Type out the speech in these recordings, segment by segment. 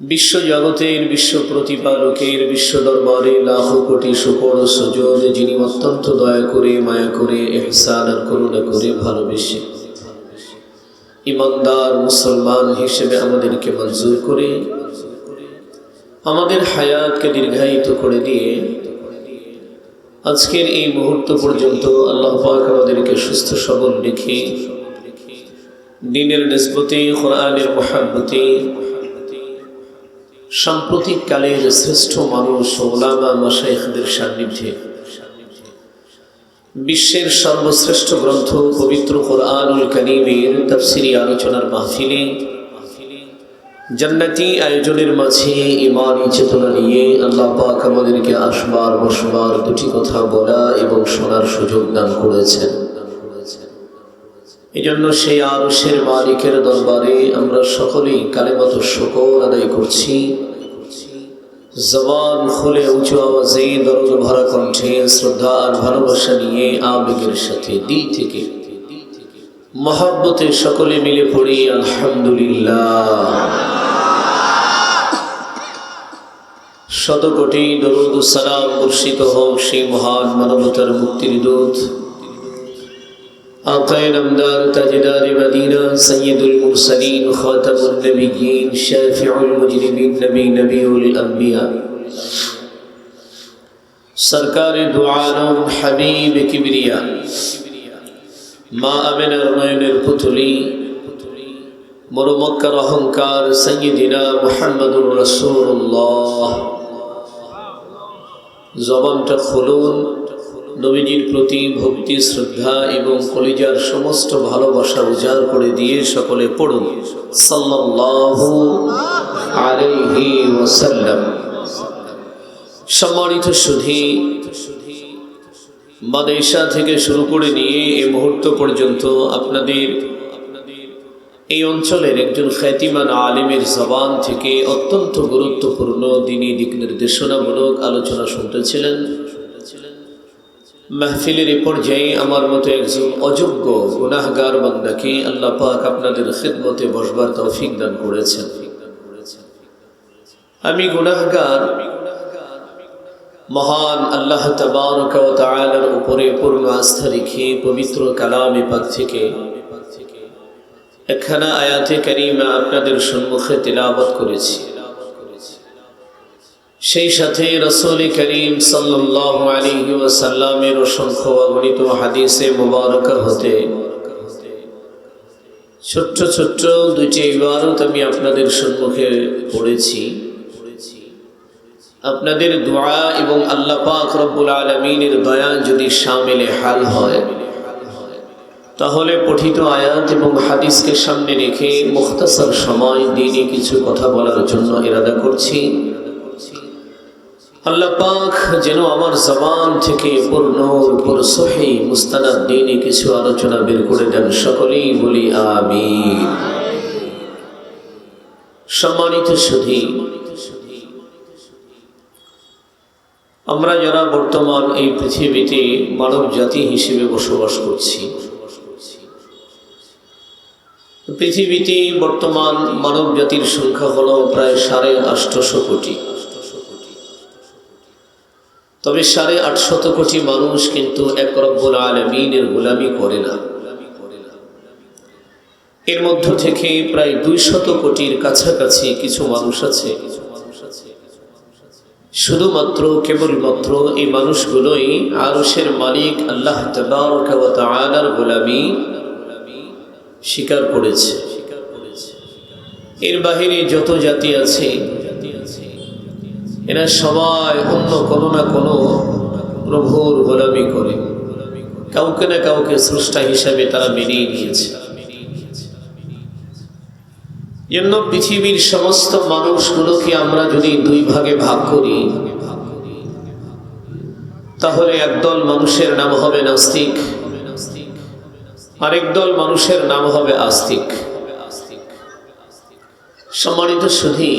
বিশ্ব জগতের বিশ্ব প্রতিপালকের বিশ্ব দরবারে লাখো কোটি শুকর সুজুদ, যিনি অত্যন্ত দয়া করে মায়া করে ইহসান আর করুণা করে ভালোবেসে ইমানদার মুসলমান হিসেবে আমাদেরকে মঞ্জুর করে আমাদের হায়াতকে দীর্ঘায়িত করে দিয়ে আজকের এই মুহূর্ত পর্যন্ত আল্লাহ পাক আমাদেরকে সুস্থ সবল রেখে দ্বীনের নিসবতে, কোরআনের মহব্বতে, সাম্প্রতিক কালের শ্রেষ্ঠ মানুষ ওলামা মাশায়েখদের সান্নিধ্যে বিশ্বের সর্বশ্রেষ্ঠ গ্রন্থ পবিত্র কোরআনুল কারীমের তাফসীরি আলোচনার মাহফিলে জান্নাতি আয়োজনের মাঝে ঈমানি চেতনা নিয়ে আল্লাহ পাক আমাদেরকে আসবার বসবার দুটি কথা বলা এবং শোনার সুযোগ দান করেছেন। এজন্য সেই আরশের মালিকের দরবারে আমরা সকলেই কালেমাত শুকর আদায় করছি। জবান খুলে উঁচু আওয়াজে দরদ ভরা কণ্ঠে শ্রদ্ধা আর ভালোবাসা নিয়ে আবেগের সাথে দিল থেকে মহব্বতে সকলে মিলে পড়ি আলহামদুলিল্লাহ। শত কোটি দরুদ ও সালাম বর্ষিত হোক সেই মহান মানবতার মুক্তির দূত আকায়ে নামদার তাজদার মদিনা সৈয়দুল মুরসালিন খাতামুন নবিয়্যিন শাফিউল মুজরিমিন নবিয়ুল আম্বিয়া সরকারে দু আলম হাবিব কিবরিয়া মা আমিনার নয়নের পুতুলি বড় মক্কার অহংকার সাইয়্যিদিনা মুহাম্মদুর রাসূলুল্লাহ। জবানটা খুলুন, নবীজির প্রতি ভক্তি শ্রদ্ধা এবং কলিজার সমস্ত ভালোবাসা উজাড় করে দিয়ে সকলে পড়ুন সাল্লাল্লাহু আলাইহি ওয়াসাল্লাম। সম্মানিত সুধী, মাদ্রাসা থেকে শুরু করে নিয়ে এই মুহূর্ত পর্যন্ত আপনাদের এই অঞ্চলের একজন খ্যাতিমান আলেমের জবান থেকে অত্যন্ত গুরুত্বপূর্ণ দ্বীনি দিক নির্দেশনামূলক আলোচনা শুনতেছিলেন। মাহফিলের এই পর্যায়ে আমার মতো একজন অযোগ্য গুনাহগার বান্দাকে আল্লাহ পাক আপনাদের খিদমতে বসবার তৌফিক দান করেছেন। আমি গুনাহগার, মহান আল্লাহ তাবারক ওয়া তাআলার উপরে পূর্ণ আস্থা রেখে পবিত্র কালামে পাক থেকে একখানা আয়াতে কারিমা আপনাদের সম্মুখে তিলাওয়াত করেছি। সেই সাথে রাসূল করিম সাল্লাল্লাহু আলাইহি ওয়াসাল্লামের অসংখ্য অগণিত হাদিসে মুবারকা হতে ছোট্ট ছোট্ট দুইটি ইবারত আমি আপনাদের সম্মুখে পড়েছি। আপনাদের দোয়া এবং আল্লাহ পাক রব্বুল আলামিনের দয়া যদি শামিলে হাল হয়, তাহলে পঠিত আয়াত এবং হাদিসকে সামনে রেখে মুখতাসার সময় দ্বীনি কিছু কথা বলার জন্য ইরাদা করছি। আল্লাহ পাক যেন আমার জবান থেকে পূর্ণ উপর সহি মুস্তানাদ দ্বীনি কিছু আলোচনা বের করে দেন, সকলেই বলি আমিন। সম্মানিত সুধী, আমরা যারা বর্তমান এই পৃথিবীতে মানব জাতি হিসেবে বসবাস করছি, পৃথিবীতে বর্তমান মানব জাতির সংখ্যা হল প্রায় 850 কোটি। তবে 850 কোটি মানুষ কিন্তু এক রব্বুল আলামিনের গোলামি করে না। এর মধ্য থেকে প্রায় 200 কোটির কাছাকাছি কিছু মানুষ আছে শুধুমাত্র কেবলমাত্র এই মানুষগুলোই আরশের মালিক আল্লাহ তাবারক ওয়া তাআলার গোলামি স্বীকার করেছে। এর বাহিরে যত জাতি আছে এরা সবাই অন্য কোনো না কোনো প্রভুর গোলামি করে, কাউকে না কাউকে স্রষ্টা হিসাবে তারা মেনেই নিয়েছে। জন্য পৃথিবীর সমস্ত মানুষগুলোকে আমরা যদি দুই ভাগে ভাগ করি, তাহলে একদল মানুষের নাম হবে নাস্তিক, আরেক দল মানুষের নাম হবে আস্তিক। সম্মানিত সুধী,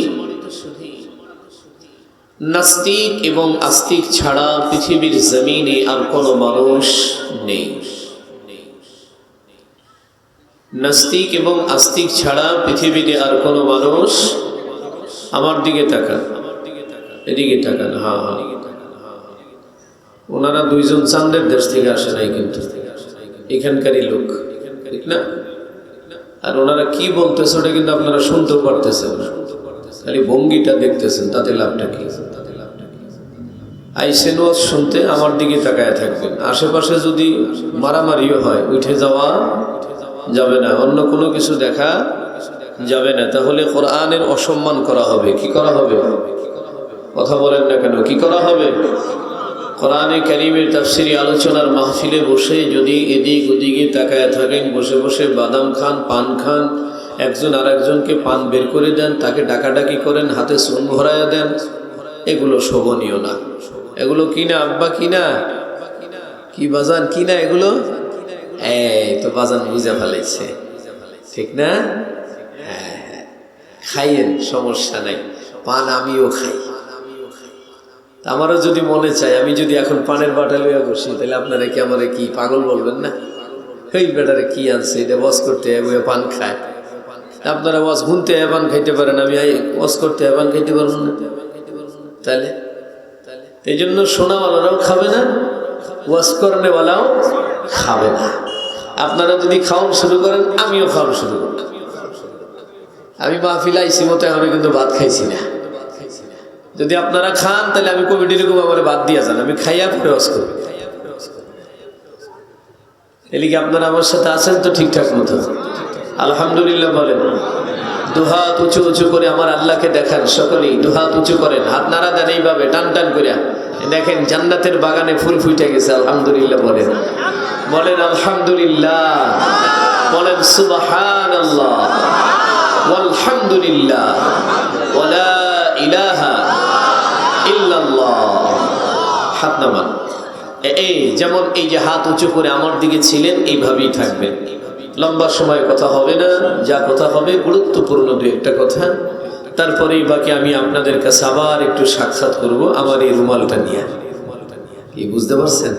নাস্তিক এবং আস্তিক ছাড়া পৃথিবীর জমিনে আর কোনো মানুষ নেই। নাস্তিক এবং আস্তিক ছাড়া পৃথিবীতে আর কোনো মানুষ আমার দিকে তাকান, এদিকে তাকান। হ্যাঁ হ্যাঁ, ওনারা দুইজন চান্দের দেশ থেকে আসে নাই, কিন্তু এখানকারই লোক, ঠিক না? আর ওনারা কি বলতেছে ওটা কিন্তু আপনারা শুনতেও পারতেছেন না, খালি ভঙ্গিটা দেখতেছেন, তাতে লাভটা কি? আইসেন ওয়াজ শুনতে, আমার দিকে তাকায় থাকবেন। আশেপাশে যদি মারামারিও হয় উঠে যাওয়া যাবে না, অন্য কোনো কিছু দেখা যাবে না, তাহলে কোরআনের অসম্মান করা হবে। কি করা হবে? কথা বলেন না কেন? কি করা হবে? কোরআনে কারীমের তাফসীরি আলোচনার মাহফিলে বসে যদি এদিক ওদিকে তাকায় থাকেন, বসে বসে বাদাম খান, পান খান, একজন আর একজনকে পান বের করে দেন, তাকে ডাকাডাকি করেন, হাতে চুন ভরাইয়া দেন, এগুলো শোভনীয় না। এগুলো কিনা আব্বা, কিনা কি বাজান, কিনা এগুলো? এই তো বাজান বুঝে ফেলাইছে, ঠিক না? হ্যাঁ, খাইয়েন, সমস্যা নাই, পান আমিও খাই। আমারও যদি মনে চায়, আমি যদি এখন পানের বাটা লইয়া বসি, তাহলে আপনারা কি আমারে কি পাগল বলবেন না? এই বেটারে কি আনছে, এটা ওয়াজ করতে পান খায়। আপনারা ওয়াজ শুনতে পান খাইতে পারেন, আমি ওয়াজ করতে পান খাইতে পারবো না? তাহলে এই জন্য শোনাওয়ালারাও খাবে না, ওয়াজ করেওয়ালাও খাবে না। আপনারা যদি খাওয়ান শুরু করেন, আমিও খাওয়ান শুরু করব। আমি মাহফিল আইছি মতো এখনো কিন্তু ভাত খাইছি না। যদি আপনারা খান, তাহলে আমি কমিটির আমার বাদ দিয়ে যান, আমি খাইয়া পরে ওয়াজ করব। এলিকে আপনারা আমার সাথে আছেন তো ঠিকঠাক মতো? আলহামদুলিল্লাহ বলেন। দুহাত উঁচু উঁচু করে আমার আল্লাহকে দেখান, সকলেই দুহাত উঁচু করেন, হাত নাড়া দেন এইভাবে টান টান করে। দেখেন জান্নাতের বাগানে ফুল ফুটে গেছে। আলহামদুলিল্লাহ বলেন, বলেন আলহামদুলিল্লাহ, বলেন সুবহানাল্লাহ ওয়ালহামদুলিল্লাহ ওয়ালা ইলাহা ইল্লাল্লাহ। হাত নামান। এই যেমন এই যে হাত উঁচু করে আমার দিকে ছিলেন, এইভাবেই থাকবেন। লম্বা সময় কথা হবে না, যা কথা হবে গুরুত্বপূর্ণ দু একটা কথা। তারপরেই বাকি আমি আপনাদের কাছে আবার একটু সাক্ষাৎ করব আমার এই রুমালটা নিয়ে। কি বুঝতে পারছেন?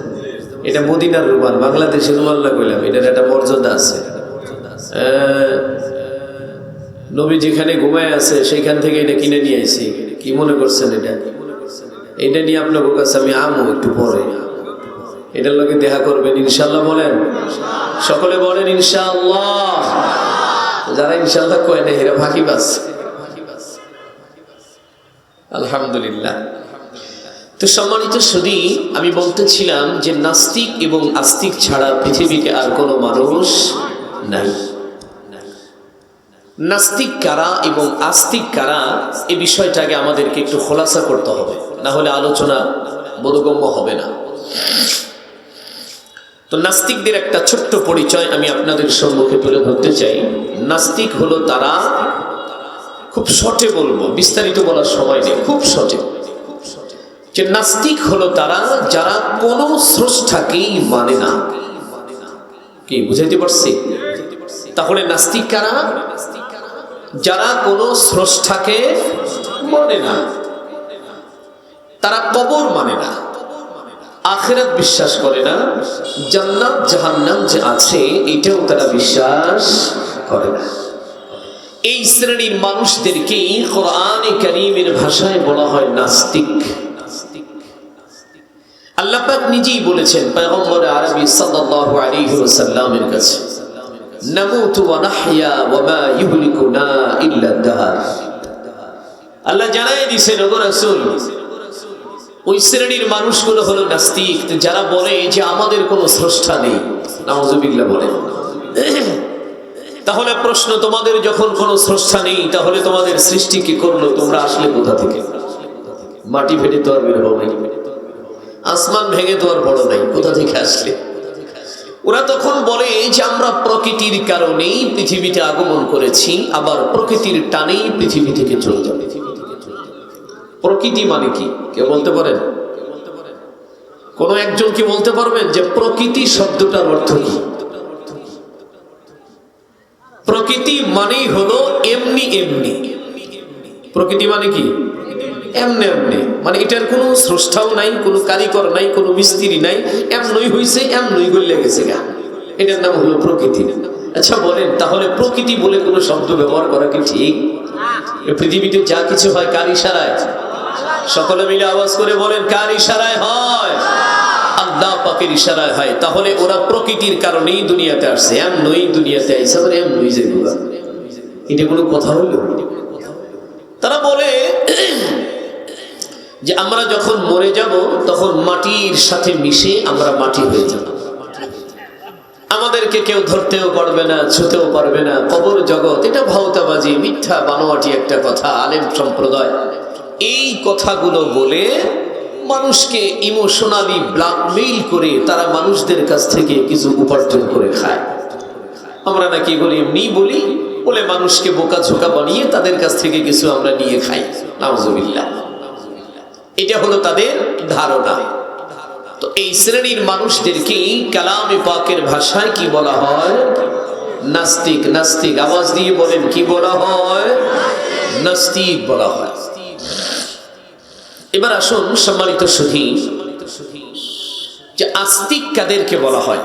এটা মদিনার রুমাল, বাংলাদেশের রুমাল না কইলাম, এটার একটা মর্যাদা আছে। নবী যেখানে ঘুমায় আছে সেইখান থেকে এটা কিনে নিয়ে আইছি। কি মনে করছেন? এটা নিয়ে আপনার কাছে আমি আমো একটু পরে, এটার লোকে দেখা করবেন ইনশাল্লাহ। বলেন সকলে, বলেন ইনশাআল্লাহ। যারা ইনশাআল্লাহ কয় না এরা ফাঁকিবাজ। আলহামদুলিল্লাহ। তো সম্মানিত সুধী, আমি বলতেছিলাম যে নাস্তিক এবং আস্তিক ছাড়া পৃথিবীতে আর কোনো মানুষ নাই। নাস্তিক কারা এবং আস্তিক কারা, এই বিষয়টাকে আমাদেরকে একটু খোলাসা করতে হবে, না হলে আলোচনা বোধগম্য হবে না। তো নাস্তিকদের একটা ছোট্ট পরিচয় আমি আপনাদের সম্মুখে তুলে ধরতে চাই। নাস্তিক হলো তারা, খুব শর্টে বলবো, বিস্তারিত বলার সময় নেই, খুব শর্টে, যে নাস্তিক হলো তারা যারা কোনো স্রষ্টাকেই মানে না। কি বুঝাইতে পারছি? তাহলে নাস্তিক কারা? যারা কোনো স্রষ্টাকে মানে না। তারা কবর মানে না, আখিরাত বিশ্বাস করে না, জান্নাত জাহান্নাম যে আছে এটাও তারা বিশ্বাস করে না। এই শ্রেণীর মানুষদেরকেই কোরআনে কারীমের ভাষায় বলা হয় নাস্তিক। আল্লাহ পাক নিজেই বলেছেন পয়গম্বর আরবি সাল্লাল্লাহু আলাইহি ওয়াসাল্লামের কাছে, নামুতু ওয়া নাহইয়া ওয়া মা ইহলিকুনা ইল্লা দাহর। আল্লাহ জানাই দিয়েছেন, ওগো রাসূল, ওই শ্রেণীর মানুষগুলো হলো নাস্তিক, যারা বলে যে আমাদের কোনো স্রষ্টা নেই। নাউযুবিল্লাহ বলে। তাহলে প্রশ্ন, তোমাদের যখন কোনো স্রষ্টা নেই, তাহলে তোমাদের সৃষ্টি কি করলো? তোমরা আসলে কোথা থেকে? মাটি ফেটে তো আর বের হও নাই, আসমান ভেঙে তো আর বড় নাই, কোথা থেকে আসলে? ওরা তখন বলে যে আমরা প্রকৃতির কারণেই পৃথিবীতে আগমন করেছি, আবার প্রকৃতির টানেই পৃথিবী থেকে চলে যাবে। প্রকৃতি মানে কি কেউ বলতে পারেন? কোন একজন কি বলতে পারবেন যে প্রকৃতি শব্দটার অর্থ কি? প্রকৃতি মানেই হলো এমনি এমনি। প্রকৃতি মানে কি? এমনি এমনি, মানে এটার কোনো স্রষ্টাও নাই, কোনো কারিগর নাই, কোনো মিস্ত্রি নাই, এমনই হইছে, এমনই গলে গেছে গা, এটার নাম হলো প্রকৃতি। আচ্ছা বলেন, তাহলে প্রকৃতি বলে কোনো শব্দ ব্যবহার করা কি ঠিক? পৃথিবীতে যা কিছু হয় কার ইশারায়? সকলে মিলে আওয়াজ করে বলেন, কার ইশারায় হয়? আল্লাহ পাকের ইশারায় হয়। তাহলে ওরা প্রকৃতির কারণেই দুনিয়াতে আসছে, এমনই দুনিয়াতে আইসা আবার এমনই যাইব। এটা কোনো কথা হইল? তারা বলে যে আমরা যখন মরে যাব তখন মাটির সাথে মিশে আমরা মাটি হয়ে যাব, আমাদেরকে কেউ ধরতেও পারবে না, ছুতেও পারবে না। কবর জগৎ এটা ভাওতাবাজি, মিথ্যা বানোয়াটি একটা কথা। আলেম সম্প্রদায় এই কথাগুলো বলে মানুষকে ইমোশনালি ব্ল্যাকমেইল করে তারা মানুষদের কাছ থেকে কিছু উপার্জন করে খায়। আমরা নাকি বলি এমনি বলি বলে মানুষকে বোকাঝোকা বানিয়ে তাদের কাছ থেকে কিছু আমরা নিয়ে খাই। নাউজুবিল্লাহ। এটা হলো তাদের ধারণা। তো এই শ্রেণীর মানুষদেরকে কালামে পাকের ভাষায় কি বলা হয়? নাস্তিক। নাস্তিক আওয়াজ দিয়ে বলেন, কি বলা হয়? নাস্তিক বলা হয়। এবার আসুন সম্মানিত সুধী, যে আস্তিক কাদেরকে বলা হয়?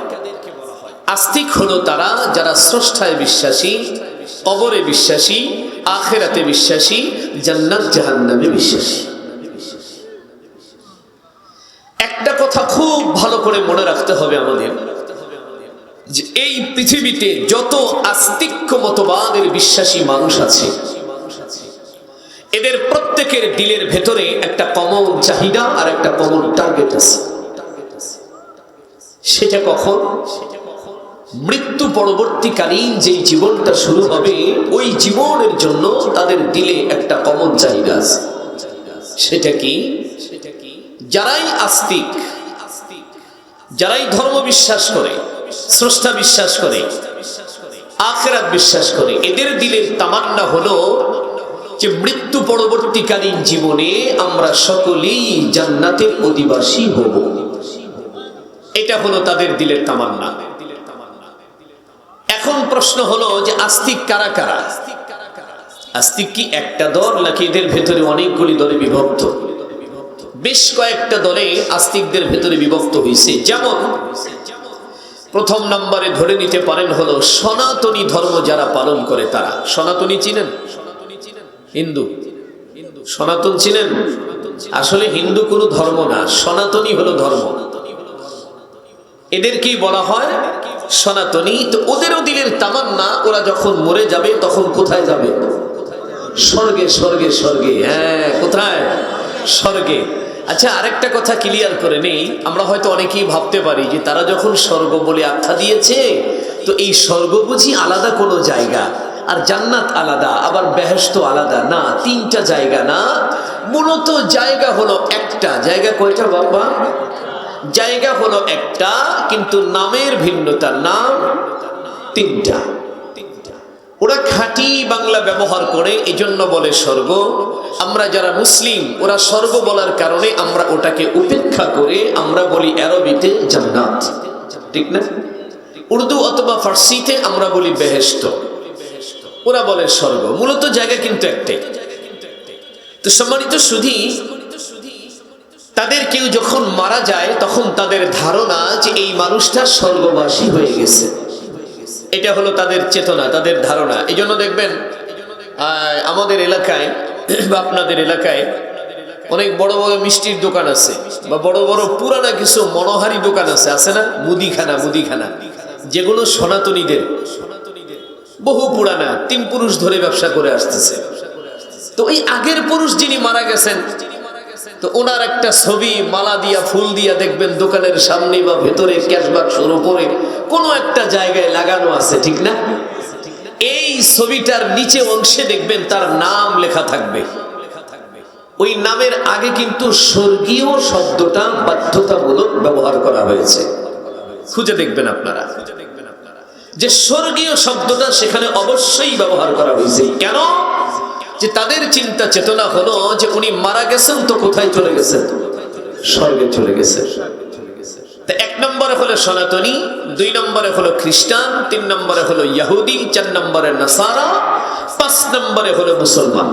আস্তিক হলো তারা যারা স্রষ্টায় বিশ্বাসী, কবরে বিশ্বাসী, আখিরাতে বিশ্বাসী, জান্নাত জাহান্নামে বিশ্বাসী। একটা কথা খুব ভালো করে মনে রাখতে হবে আমাদের, যে এই পৃথিবীতে যত আস্তিক্য মতবাদের বিশ্বাসী মানুষ আছে, এদের প্রত্যেকের দিলের ভেতরে একটা কমন চাহিদা আর একটা কমন টার্গেট আছে। সেটা কখন? মৃত্যু পরবর্তীকালীন যেই জীবনটা শুরু হবে, ওই জীবনের জন্য তাদের দিলে একটা কমন চাহিদা আছে। সেটা কি? যারাই আস্তিক, যারাই ধর্ম বিশ্বাস করে, স্রষ্টা বিশ্বাস করে, আখিরাত বিশ্বাস করে, এদের দিলের তামান্না হলো যে মৃত্যু পরবর্তীকালীন জীবনে আমরা সকলেই জান্নাতের অধিবাসী হব। এটা হলো তাদের দিলের তামান্না। এখন প্রশ্ন হলো যে আস্তিক কারা কারা? আস্তিক কি একটা দল, নাকি এদের ভেতরে অনেকগুলি দলে বিভক্ত? বেশ কয়েকটা দলে আস্তিকদের ভেতরে বিভক্ত হয়েছে। যেমন প্রথম নম্বরে ধরে নিতে পারেন হলো সনাতনী ধর্ম যারা পালন করে তারা। সনাতনী চিনেন? হিন্দু। সনাতন চিনেন? আসলে হিন্দু কোনো ধর্ম না, সনাতনী হলো ধর্ম। এদেরকেই বলা হয় সনাতনী। তো ওদেরও দিলের তামান্না ওরা যখন মরে যাবে তখন কোথায় যাবে? স্বর্গে। স্বর্গে স্বর্গে, হ্যাঁ, কোথায়? স্বর্গে। আচ্ছা, আরেকটা কথা ক্লিয়ার করে নেই। আমরা হয়তো অনেকেই ভাবতে পারি যে তারা যখন স্বর্গ বলে আখ্যা দিয়েছে, তো এই স্বর্গ বুঝি আলাদা কোনো জায়গা, আর জান্নাত আলাদা, আবার বেহেশত আলাদা। না, তিনটা জায়গা না, মূলত জায়গা হলো একটা। জায়গা কয়টা বাবা? জায়গা হলো একটা, কিন্তু নামের ভিন্নতা। নাম তিনটা। ওরা খাঁটি বাংলা ব্যবহার করে, এজন্য বলে স্বর্গ। আমরা যারা মুসলিম, ওরা স্বর্গ বলার কারণে আমরা ওটাকে উপেক্ষা করে আমরা বলি আরবিতে জান্নাত, ঠিক না? উর্দু অথবা ফার্সিতে আমরা বলি বেহেশত, ওরা বলে স্বর্গ। মূলত জায়গা কিন্তু একটাই। তো সম্মানিত সুধী, তাদের কেউ যখন মারা যায় তখন তাদের ধারণা যে এই মানুষটা স্বর্গবাসী হয়ে গেছে। এটা হলো তাদের চেতনা, তাদের ধারণা। এই জন্য দেখবেন আমাদের এলাকায় বা আপনাদের এলাকায় অনেক বড় বড় মিষ্টির দোকান আছে, বা বড় বড় পুরানা কিছু মনোহারি দোকান আছে, আছে না? মুদিখানা, যেগুলো সনাতনীদের, বহু পুরানা, 3 পুরুষ ধরে ব্যবসা করে আসতেছে। তো ওই আগের পুরুষ যিনি মারা গেছেন, তো ওনার একটা ছবি মালা দিয়া, ফুল দিয়া দেখবেন দোকানের সামনে বা ভেতরে ক্যাশবাক্সের উপরে কোনো একটা জায়গায় লাগানো আছে, ঠিক না? এই ছবিটার নিচে অংশে দেখবেন তার নাম লেখা থাকবে। ওই নামের আগে কিন্তু স্বর্গীয় শব্দটা বাধ্যতামূলক ব্যবহার করা হয়েছে। খুঁজে দেখবেন আপনারা যে স্বর্গীয় শব্দটা সেখানে অবশ্যই ব্যবহার করা হয়েছে। কেন? যে তাদের চিন্তা চেতনা হলো যে উনি মারা গেছেন, তো কোথায় চলে গেছেন? স্বর্গে চলে গেছেন। তো 1 নম্বরে হলো সনাতনী, 2 নম্বরে হলো খ্রিস্টান, 3 নম্বরে হলো ইহুদি, 4 নম্বরে নাসারা, 5 নম্বরে হলো মুসলমান।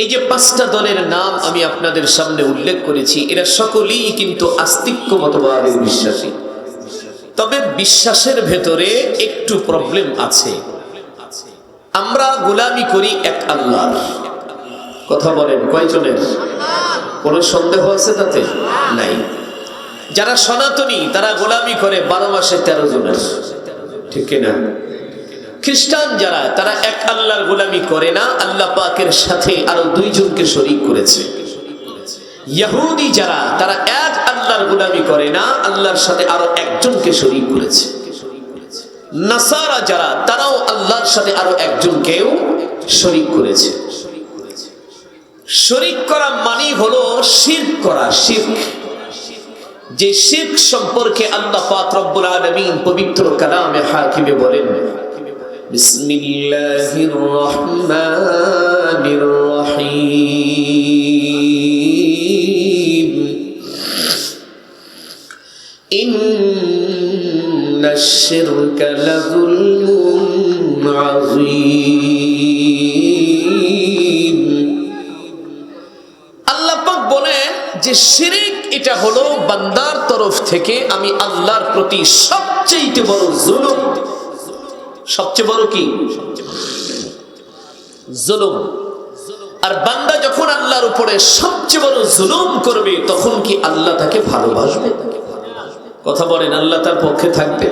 এই যে 5টা দলের নাম আমি আপনাদের সামনে উল্লেখ করেছি, এরা সকলেই কিন্তু আস্তিক্য মতবাদের বিশ্বাসী। তবে বিশ্বাসের ভেতরে একটু প্রবলেম আছে। আমরা গোলামি করি এক আল্লাহর। কথা বলেন কয়জনের? কোনো সন্দেহ আছে তাতে? নাই। যারা সনাতনী তারা গোলামি করে 12 মাসে 13 জনের, ঠিক কিনা? খ্রিস্টান যারা তারা এক আল্লাহর গোলামি করে না, আল্লাহ পাকের সাথে আরো 2 জনকে শরীক করেছে। ইহুদি যারা তারা এক আল্লাহর গোলামি করে না, আল্লাহর সাথে আরো একজনকে শরীক করেছে। নাসারা যারা তারাও আল্লাহর সাথে আরো একজনকেও শরীক করেছে। শরীক করা মানে হলো শিরক করা। শিরক, যে শিরক সম্পর্কে আল্লাহ পাক রব্বুল আলামিন পবিত্র কালামে হাকিমে বলেন, বিসমিল্লাহির রহমানির রহিম, ইন্নাশ শিরকা লাযুলমুন আযীম। আল্লাহ পাক বলেন যে শিরক এটা হলো বান্দার তরফ থেকে আমি আল্লাহর প্রতি সবচেয়ে বড় জুলুম। সবচেয়ে বড় কি? জুলুম। আর বান্দা যখন আল্লাহর উপরে সবচেয়ে বড় জুলুম করবে তখন কি আল্লাহ তাকে ভালোবাসবে? কথা বলেন, আল্লাহ তার পক্ষে থাকবে?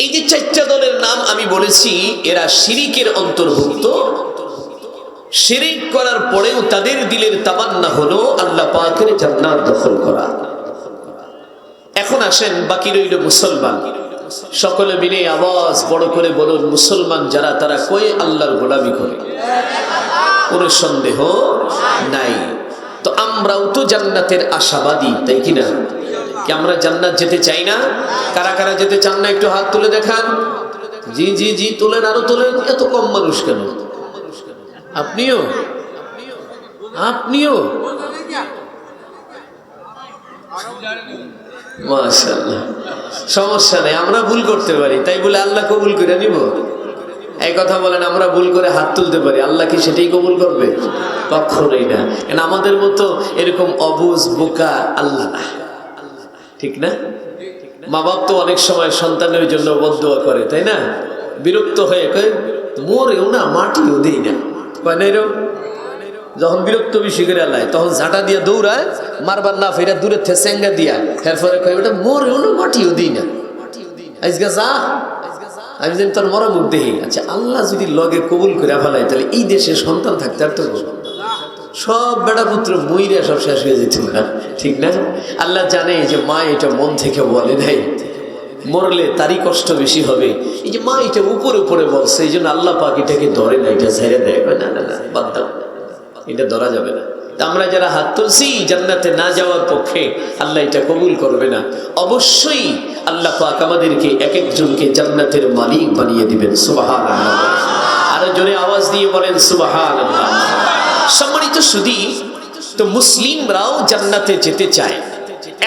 এই যে 4টা দলের নাম আমি বলেছি, এরা শিরিকের অন্তর্ভুক্ত। শিরিক করার পরেও তাদের দিলের তামান্না হলো আল্লাহ পাকের জান্নাত দখল করা। এখন আসেন বাকি রইল মুসলমান। সকলে মিলে আওয়াজ বড় করে বলুন, মুসলমান যারা তারা কই আল্লাহর গোলামি করে? কোনো সন্দেহ নাই। তো আমরাও তো জান্নাতের আশাবাদী, তাই কিনা? কি আমরা জান্নাত যেতে চাই না? কারা কারা যেতে চান না একটু হাত তুলে দেখান। জি জি জি তোলেন, আরো তোলেন। এত কম মানুষ কেন? আপনিও আপনিও মাশাআল্লাহ। সমস্যা নেই, আমরা ভুল করতে পারি, তাই বলে আল্লাহ কবুল করে নিব? এই কথা বলেন, আমরা ভুল করে হাত তুলতে পারি, আল্লাহ কি সেটাই কবুল করবে? কখনোই না। আমাদের মতো এরকম অবুঝ বোকা আল্লাহ না, ঠিক না? মা বাপ তো অনেক সময় সন্তানের জন্য বদদুয়া করে, তাই না? বিরক্ত হয়ে কয় মরেও না, মাটিও দেই না, কয় না এরকম? যখন বিরক্ত বেশি করে আল্লাহ তখন ঝাঁটা দিয়ে দৌড়ায়, মারবার না ফেরা দূরের থেকে সেঙ্গা দিয়া, এরপরে কয় ওটা মরেও না, মাটিও দিই না, আজকে যা আমি যেন তোর মরা মুখ দেখি। আচ্ছা, আল্লাহ যদি লগে কবুল করে ফেলায় তাহলে এই দেশে সন্তান থাকতে আর তো সব বেটা পুত্র মইরা সব শেষ হয়ে যেত না, ঠিক না? আল্লাহ জানে যে মা এটা মন থেকে বলে নাই, মরলে তারই কষ্ট বেশি হবে। এই যে মা এটা উপরে উপরে বলছে, এই জন্য আল্লাহ পাক এটাকে ধরে না, এটা ছেড়ে দেয়। না না না, বাদ দাও, এটা ধরা যাবে না। আমরা যারা হাত তুলছি জান্নাতে না যাওয়ার পক্ষে, আল্লাহ এটা কবুল করবে না। অবশ্যই আল্লাহ পাক আমাদেরকে এক একজনকে জান্নাতের মালিক বানিয়ে দিবেন। সুবহানাল্লাহ। আরো জোরে আওয়াজ দিয়ে বলেন সুবহানাল্লাহ। সম্মানিত সুধী, তো মুসলিমরাও জান্নাতে যেতে চায়।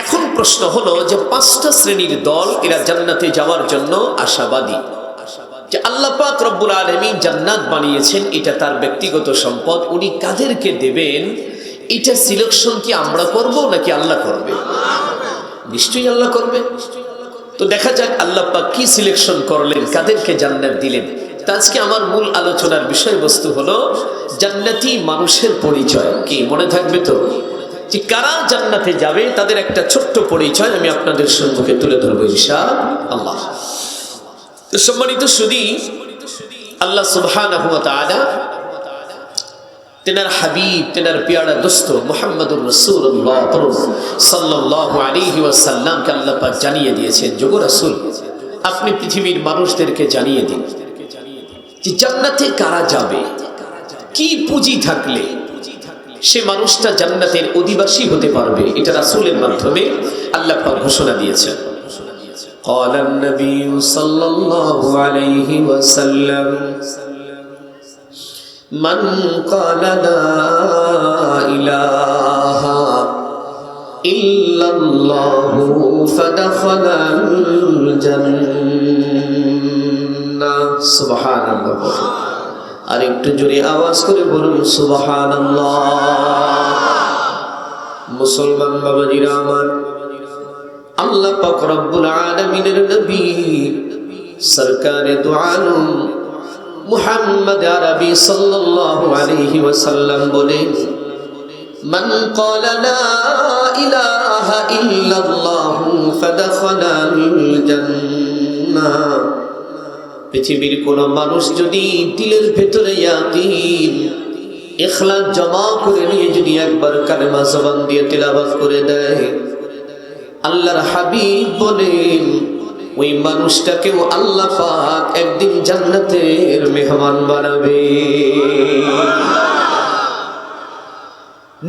এখন প্রশ্ন হলো যে 5টা শ্রেণীর দল এরা জান্নাতে যাওয়ার জন্য আশাবাদী। যে আল্লাহ পাক রব্বুল আলামিন জান্নাত বানিয়েছেন, এটা তার ব্যক্তিগত সম্পদ, উনি কাদেরকে দেবেন এটা সিলেকশন কি আমরা করব নাকি আল্লাহ করবে? নিশ্চয়ই আল্লাহ করবে। তো দেখা যাক আল্লাহ পাক কি সিলেকশন করলেন, কাদেরকে জান্নাত দিলেন। তা আজকে আমার মূল আলোচনার বিষয়বস্তু হলো জান্নাতি মানুষের পরিচয়। কি মনে থাকবে তো যে কারা জান্নাতে যাবে তাদের একটা ছোট্ট পরিচয় আমি আপনাদের সম্মুখে তুলে ধরবো ইনশাআল্লাহ। তো সম্মানিত সুধী, আল্লাহ সুবহানাহু ওয়া তাআলা তেনার হাবিব, তেনার পিয়ারা দোস্ত মুহাম্মদুর রাসূলুল্লাহ সাল্লাল্লাহু আলাইহি ওয়াসাল্লামকে আল্লাহ পাক জানিয়ে দিয়েছেন, যোগো রাসূল আপনি পৃথিবীর মানুষদেরকে জানিয়ে দিন যে জান্নাতে কারা যাবে, কি পুঁজি থাকলে সে মানুষটা জান্নাতের অধিবাসী হতে পারবে। এটা রাসূলের মাধ্যমে আল্লাহ পাক ঘোষণা দিয়েছেন। قال النبي صلى الله عليه وسلم من قال لا إله إلا الله فدخل الجنة سبحان الله। আর একটু জোরে আওয়াজ করে বলুন সুবহানাল্লাহ। মুসলমান বাবাজিরা আমার, আল্লাহ পাক রব্বুল আলামিনের নবী সরকারে দু আলম মুহাম্মদ আরবি সাল্লাল্লাহু আলাইহি ওয়াসাল্লাম বলেন, মান ক্বালা লা ইলাহা ইল্লাল্লাহু ফাদাখালাল জান্নাহ। পৃথিবীর কোন মানুষ যদি দিলের ভেতরে ইয়াকিন ইখলাস জমা করে নিয়ে যদি একবার কালেমা জবান দিয়ে তিলাওয়াত করে দেয়, আল্লাহর হাবিব বলেন ওই মানুষটাকেও আল্লাহ পাক একদিন জান্নাতের মেহমান বানাবে।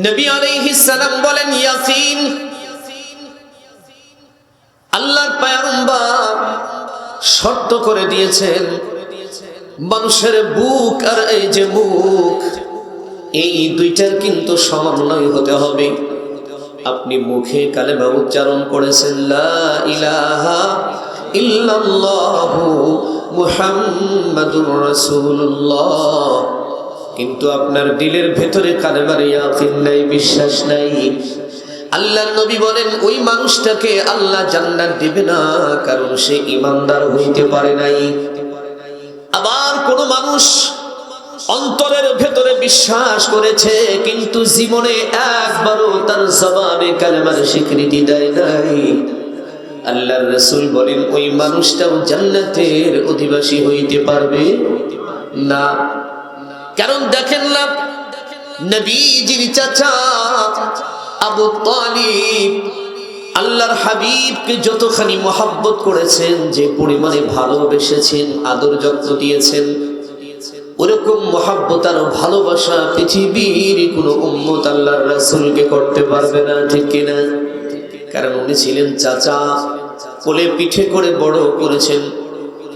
নবী আলাইহিস সালাম বলেন ইয়াকিন, আল্লাহর পয়গম্বর শর্ত করে দিয়েছেন মানুষের বুক আর এই যে মুখ, এই দুইটার কিন্তু সমন্বয় হতে হবে। আপনি মুখে কালেমা উচ্চারণ করেছেন লা ইলাহা ইল্লাল্লাহু মুহাম্মাদুর রাসূলুল্লাহ, কিন্তু আপনার দিলের ভেতরে কালেমার ইয়াকিন নাই, বিশ্বাস নাই। আল্লাহর নবী বলেন ওই মানুষটাকে আল্লাহ জান্নাত দিবে না, কারণ সে ঈমানদার হইতে পারে নাই। আবার কোন মানুষ অন্তরের ভেতরে বিশ্বাস করেছে কিন্তু জীবনে একবারও তার জবানে কালেমার স্বীকৃতি দেয় নাই, আল্লাহর রাসূল বলেন ওই মানুষটাও জান্নাতের অধিবাসী হইতে পারবে না। কারণ দেখেন না, নবীজির চাচা আবু তালিব আল্লাহর হাবিবকে যতখানি মহব্বত করেছেন, যে পরিমাণে ভালোবেসেছেন, আদর যত্ন দিয়েছেন, ওরকম মহব্বত আর ভালোবাসা পৃথিবীর কোনো উম্মত আল্লাহর রাসূলকে করতে পারবে না, ঠিক কিনা? কারণ উনি ছিলেন চাচা, কোলে পিঠে করে বড় করেছেন,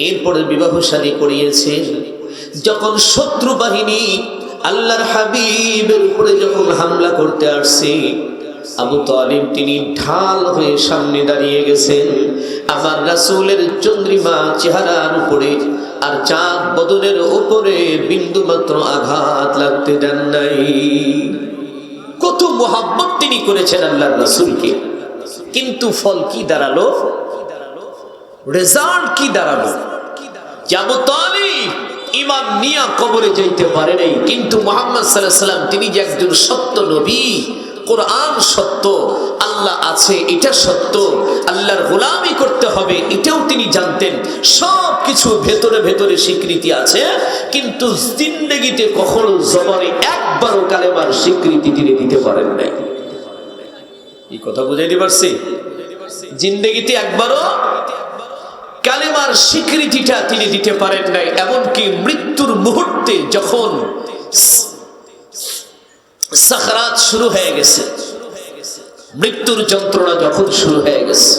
এরপরে বিবাহ শাদী করিয়েছেন। যখন শত্রু বাহিনী আল্লাহর হাবিবের উপরে যখন হামলা করতে আসছে, আবু তালিব তিনি ঢাল হয়ে সামনে দাঁড়িয়ে গেছেন। আমার রাসূলের চন্দ্রিমা চেহারার উপরে আর চাঁদ বদনের উপরে বিন্দু মাত্র আঘাত লাগতে দেন নাই। কত মুহাব্বত তিনি করেছেন আল্লাহর রাসূলকে, কিন্তু ফল কি দাঁড়ালো? রেজাল্ট কি দাঁড়ালো? আবু তালিব ঈমান নিয়ে কবরে যাইতে পারে নাই, কিন্তু মুহাম্মদ সাল্লাল্লাহু আলাইহি ওয়াসাল্লাম তিনি যে একজন সত্য নবী, কোরআন সত্য, আল্লাহ আছে এটা সত্য, আল্লাহর গোলামি করতে হবে এটাও তিনি জানতেন। সব কিছু ভেতরে ভেতরে স্বীকৃতি আছে, কিন্তু জিন্দেগিতে কখনো জবানে একবারও কালেমার স্বীকৃতি তিনি দিতে পারেন নাই। এই কথা বুঝাইতে পারছি? জিন্দেগিতে একবারও কালেমার স্বীকৃতিটা তিনি দিতে পারেন নাই। এমনকি মৃত্যুর মুহূর্তে যখন সাকরাত শুরু হয়ে গেছে, মৃত্যুর যন্ত্রণা যখন শুরু হয়ে গেছে,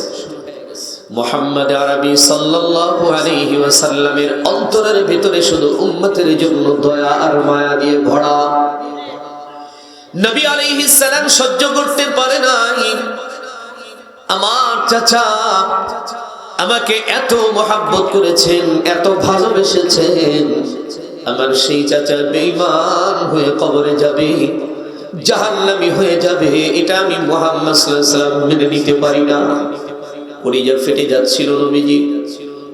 মুহাম্মদ আরবি সাল্লাল্লাহু আলাইহি ওয়াসাল্লামের অন্তরের ভিতরে শুধু উম্মতের জন্য দয়া আর মায়া দিয়ে ভরা। নবী আলাইহিস সালাম সহ্য করতে পারে নাই, আমার চাচা আমাকে এত মহব্বত করেছেন, এত ভালোবেসেছেন, আমার সেই চাচা বেঈমান হয়ে কবরে যাবে, জাহান্নামী হয়ে যাবে, এটা আমি মুহাম্মদ সাল্লাল্লাহু আলাইহি ওয়াসাল্লাম মেনে নিতে পারি না। কলিজা ফেটে যাচ্ছিল নবীজি।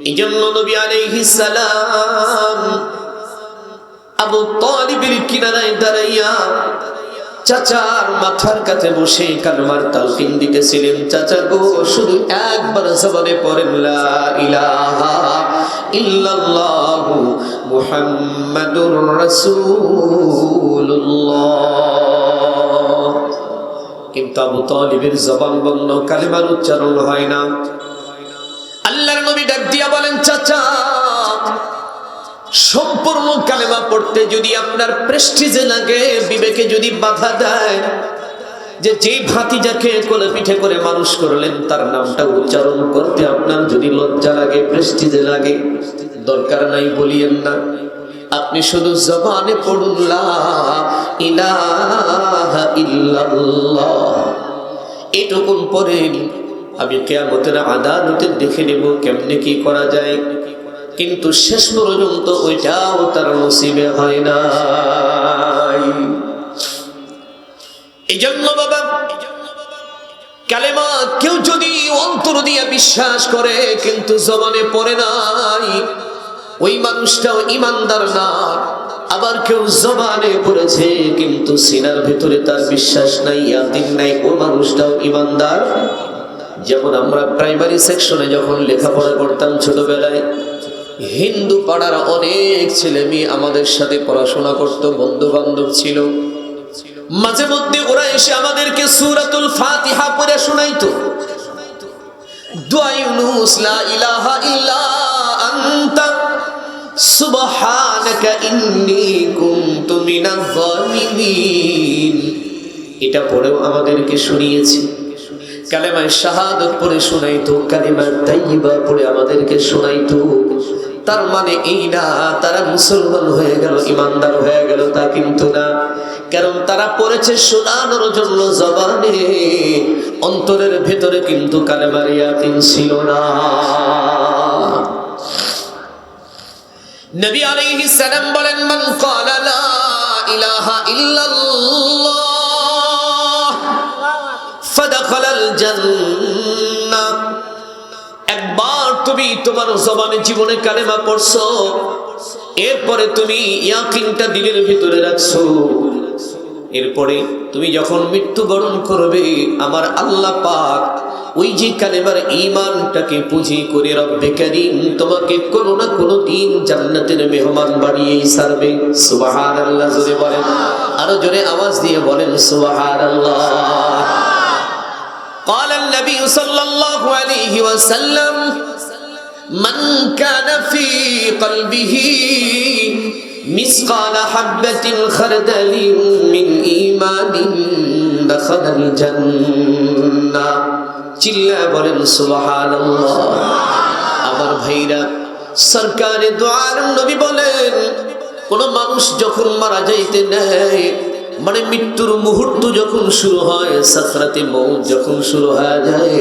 এইজন্য নবী আলাইহিস সালাম আবু তালিবের কিনারায় দাঁড়াইয়া চাচার মাথার কাছে বসে কালেমার তালকিন দিতেছিলেন। চাচা গো, শুধু একবার জবানে পড়েন লা ইলাহা ইল্লাল্লাহু মুহাম্মাদুর রাসূলুল্লাহ। কিন্তু আবু তালিবের জবান বন্ধ, কালেমার উচ্চারণ হয় না। আল্লাহর নবী ডাক দিয়া বলেন, চাচা সম্পূর্ণ কালেমা পড়তে যদি আপনার প্রেস্টিজে লাগে, বিবেকে যদি বাধা দেয়, যে ভাতিজাকে কোলে পিঠে করে মানুষ করলেন তার নামটা উচ্চারণ করতে আপনার যদি লজ্জা লাগে, প্রেস্টিজে লাগে, দরকার নাই, বলিয়েন না। আপনি শুধু জবানে পড়ুন লা ইলাহা ইল্লাল্লাহ, এটুকুন পড়েন। আমি কিয়ামতের আদালতে দেখে নেব কেমনে কি করা যায়। কিন্তু শেষ পর্যন্ত ওইটাও তার নসিবে হয় না। এই জন্য বাবা, কালেমা কেউ যদি অন্তর দিয়ে বিশ্বাস করে কিন্তু জবানে পড়ে নাই, ওই মানুষটাও ঈমানদার না। আবার কেউ জবানে পড়েছে কিন্তু সিনার ভিতরে তার বিশ্বাস নাই, ইয়াকিন নাই, ওই মানুষটাও ঈমানদার। যেমন আমরা প্রাইমারি সেকশনে যখন লেখাপড়া করতাম ছোটবেলায়, হিন্দু পাড়ার অনেক ছেলে মেয়ে আমাদের সাথে পড়াশোনা করত, বন্ধু বান্ধব ছিল। মাঝে মধ্যে ওরা এসে আমাদেরকে সূরাতুল ফাতিহা পড়ে শোনাইতো। দুআ ইউনূস, লা ইলাহা ইল্লা আনতা সুবহানাকা ইন্নী কুনতু মিনাজ জালিমিন, এটা পড়েও আমাদেরকে শুনিয়েছে। কালেমায়ে শাহাদাত পড়ে শোনাইতো, কালিমা তাইয়্যিবা পড়ে আমাদেরকে শোনাইতো। তার মানে এই না তারা মুসলমান হয়ে গেল, ঈমানদার হয়ে গেল, তা কিন্তু না। কারণ তারা পড়েছে শোনানোর জন্য জবানে, অন্তরের ভেতরে কিন্তু কালেমার ইয়াকিন ছিল না। নবী আলাইহিস সালাম বলেন, মান ক্বালা লা ইলাহা ইল্লাল্লাহ ফাদাখালাল জান্নাহ। একবার তুমি তোমার জবানে জীবনে কালেমা পড়ছো, এরপরে তুমি ইয়াকিনটা দিলের ভিতরে রাখছো, এরপরে তুমি যখন মৃত্যুবরণ করবে, আমার আল্লাহ পাক ওই যে কালেমার ঈমানটাকে পুঁজি করে রব্বে কারীম তোমাকে কোনো না কোনো দিন জান্নাতের মেহমান বানিয়েই ছাড়বে। সুবহানাল্লাহ জোরে বলেন, আরো জোরে আওয়াজ দিয়ে বলেন সুবহানাল্লাহ। قال النبي صلى الله عليه وسلم من كان في قلبه مثقال حبة خردل من إيمان دخل الجنة। চিল্লা বলেন সুবহানাল্লাহ। আমার ভাইরা, সরকারে দু আলম নবী বলেন, কোন মানুষ যখন মারা যাইতে নেয়, মানে মৃত্যুর মুহূর্ত যখন শুরু হয়, সাকরাতে মউত যখন শুরু হয়ে যায়,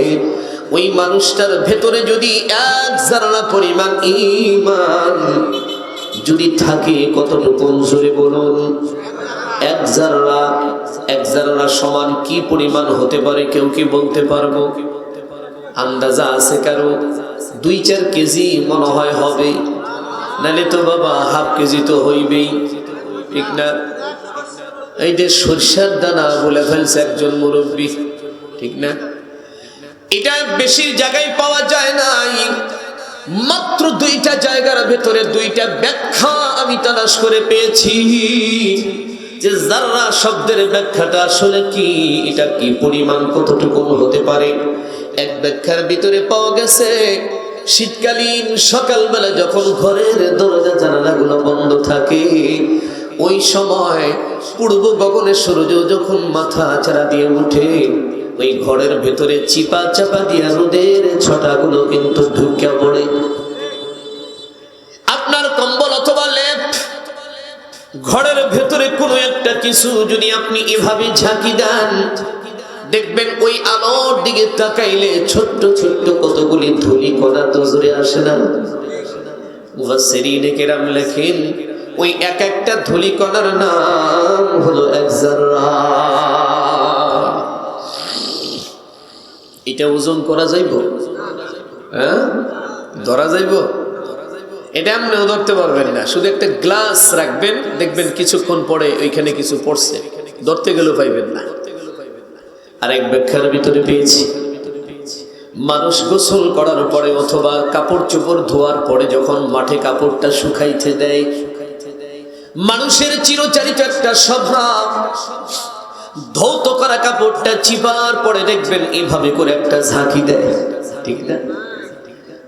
ওই মানুষটার ভেতরে যদি এক যারা পরিমাণ ঈমান যদি থাকে, কতটুকু জোরে বলুন? এক জাররা সমান কি পরিমাণ হতে পারে কেউ কি বলতে পারবো? আন্দাজা আছে কারো? 2-4 কেজি মনে হয় হবে, নালে তো বাবা হাফ কেজি তো হইবেই, ঠিক না? এই যে সরষের দানা বলে ফেলছে একজন মুরব্বী, ঠিক না? এটা বেশি জায়গায় পাওয়া যায় নাই, মাত্র 2টা জায়গার ভেতরে 2টা ব্যাখ্যা আমি তালাশ করে পেয়েছি যে যাররা শব্দের ব্যাখ্যাটা আসলে কি, এটা কি পরিমাণ কতটুকু হতে পারে। এক ব্যাখ্যার ভিতরে পাওয়া গেছে, শীতকালীন সকালবেলা যখন ঘরের দরজা জানালাগুলো বন্ধ থাকে, ওই সময় পূর্ব গগনে সূর্য যখন মাথা চারা দিয়ে উঠে, ওই ঘরের ভেতরে চিপা চাপা দিয়া রোদের ছটাগুলো কিন্তু ঢুকে পড়ে। আপনার কম্বল অথবা লেপ, ঘরের ভেতরে কোনো একটা কিছু যদি আপনি এভাবে ঝাঁকি দেন, দেখবেন ওই আলোর দিকে তাকাইলে ছোট্ট ছোট্ট কতগুলি ধূলি কণা নজরে আসে না? মুফাসসিরিনে কেরাম লেখেন, ওই এক একটা ধূলি কণার নাম হলো এক যাররা। এটা ওজন করা যাইব? হ্যাঁ, ধরা যাইব? এটা আপনিও ধরতে পারবেন না। শুধু একটা গ্লাস রাখবেন, দেখবেন কিছুক্ষণ পরে ওইখানে কিছু পড়ছে, ধরতে গেলেও পাইবেন না। আরেক ব্যাখ্যার ভিতরে পেয়েছি, মানুষ গোসল করার পরে অথবা কাপড় চোপড় ধোয়ার পরে যখন মাঠে কাপড়টা শুকাইতে দেয়, মানুষের চিরচারিত একটা স্বভাব, ধৌত করা কাপড়টা চিপার পরে দেখবেন এইভাবে করে একটা ঝাঁকি দেয়, ঠিক না?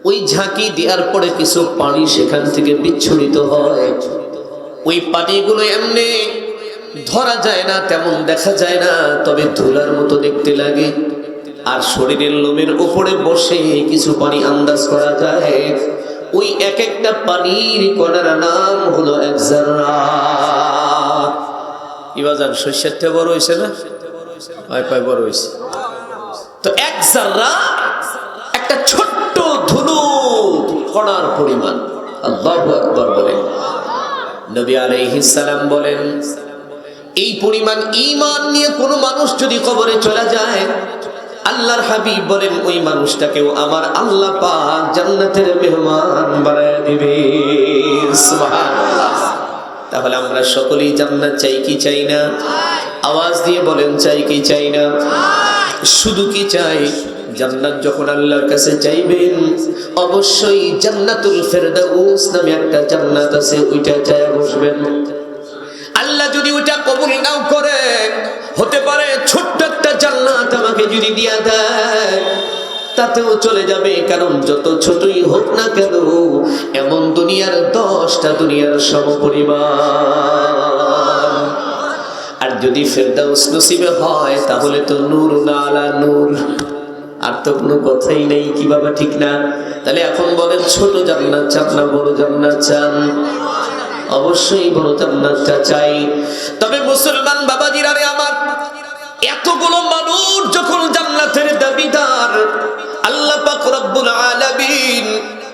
ওই ঝাঁকি দেওয়ার পরে কিছু পানি সেখান থেকে বিচ্ছুরিত হয়। ওই পানিগুলো এমনি ধরা যায় না, তেমন দেখা যায় না, তবে ধুলার মতো দেখতে লাগে। আর শরীরের লোমের উপরে বসে কিছু পানি আন্দাজ করা যায়। ওই এক একটা পানির কণার নাম হলো এক যাররা। ইবাজান শস্যের থেকে বড় হয়েছে না? পায় বড় হয়েছে। তো এক যাররা একটা ছোট্ট ধুলো কণার পরিমাণ। আল্লাহু আকবার বলেন। নবী আলাইহিস সালাম বলেন, এই পরিমাণ ঈমান নিয়ে কোনো মানুষ যদি কবরে চলে যায়, আল্লাহর হাবিব বলেন ওই মানুষটাকেও আমার আল্লাহ পাক জান্নাতের মেহমান বানায় দিবে। সুবহানাল্লাহ। তাহলে আমরা সকলেই জান্নাত চাই কি চাই না? আওয়াজ দিয়ে বলেন চাই কি চাই না? শুধু কি চাই? জান্নাত যখন আল্লাহর কাছে চাইবেন অবশ্যই জান্নাতুল ফেরদাউস নামে একটা জান্নাত আছে, ওইটা চাইয়া বসবেন। আল্লাহ যদি ওটা কবুল নাও করে, হতে পারে ছোট্ট একটা জান্নাত আমাকে যদি দিয়া দেয় তাতেও চলে যাবে, কারণ যত ছোটই হোক না কেন এমন দুনিয়ার 10টা দুনিয়ার সমপরিমাণ। আর যদি ফেরদাউস নসিবে হয় তাহলে তো নূর না আলা নূর, আর তো কোনো কথাই নেই। কি বাবা ঠিক না? তাহলে এখন বলেন ছোট জান্নাত চান না বড় জান্নাত চান? অবশ্যই বড় জান্নাতটা চাই। তবে মুসলমান বাবাজিরা রে আমার, এতগুলো মানুষ যখন জান্নাতের দাবিদার, আল্লাহ পাক রব্বুল আলামিন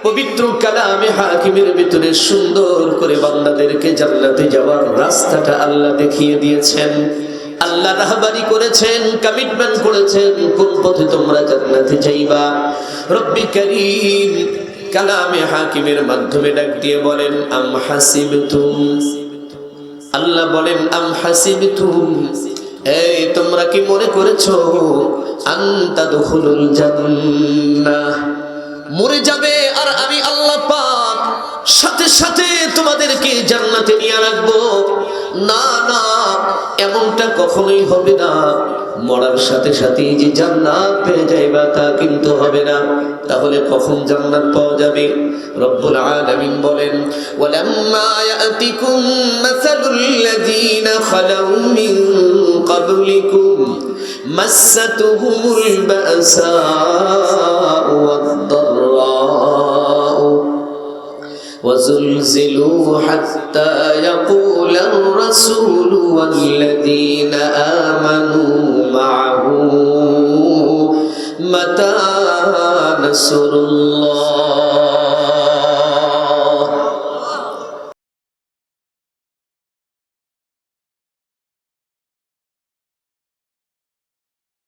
পবিত্র কালামে হাকিমের ভিতরে সুন্দর করে বান্দাদেরকে জান্নাতে যাওয়ার রাস্তাটা আল্লাহ দেখিয়ে দিয়েছেন। আল্লাহ রাহবারি করেছেন, কমিটমেন্ট করেছেন কোন পথে তোমরা জান্নাতে যাইবা। রব্বি কারীম কালামে হাকিমের মাধ্যমে ডাক দিয়ে বলেন আম হাসিবতুম, আল্লাহ বলেন আম হাসিবতুম, এই তোমরা কি মনে করেছো আনতা দুখুলুল জান্নাহ, মরে যাবে আর আমি আল্লাহ পাক সাথে সাথে তোমাদেরকে জান্নাতে নিয়ে রাখবো? না না, এমনটা কখনোই হবে না। মরার সাথে সাথে যে জান্নাত পেয়ে যাইবা তা কিন্তু হবে না। তাহলে কখন জান্নাত পাওয়া যাবে? রব্বুল আলামিন বলেন ওয়ালাম্মা ইয়াতিকুম মাসালুল লাযীনা খালাউ মিন ক্বাবলিকুম মাসাতুহুমুল বাসাউ ওয়াদ-দাররাউ وزلزلوا حتى يقول الرسول والذين آمنوا معه متى نصر الله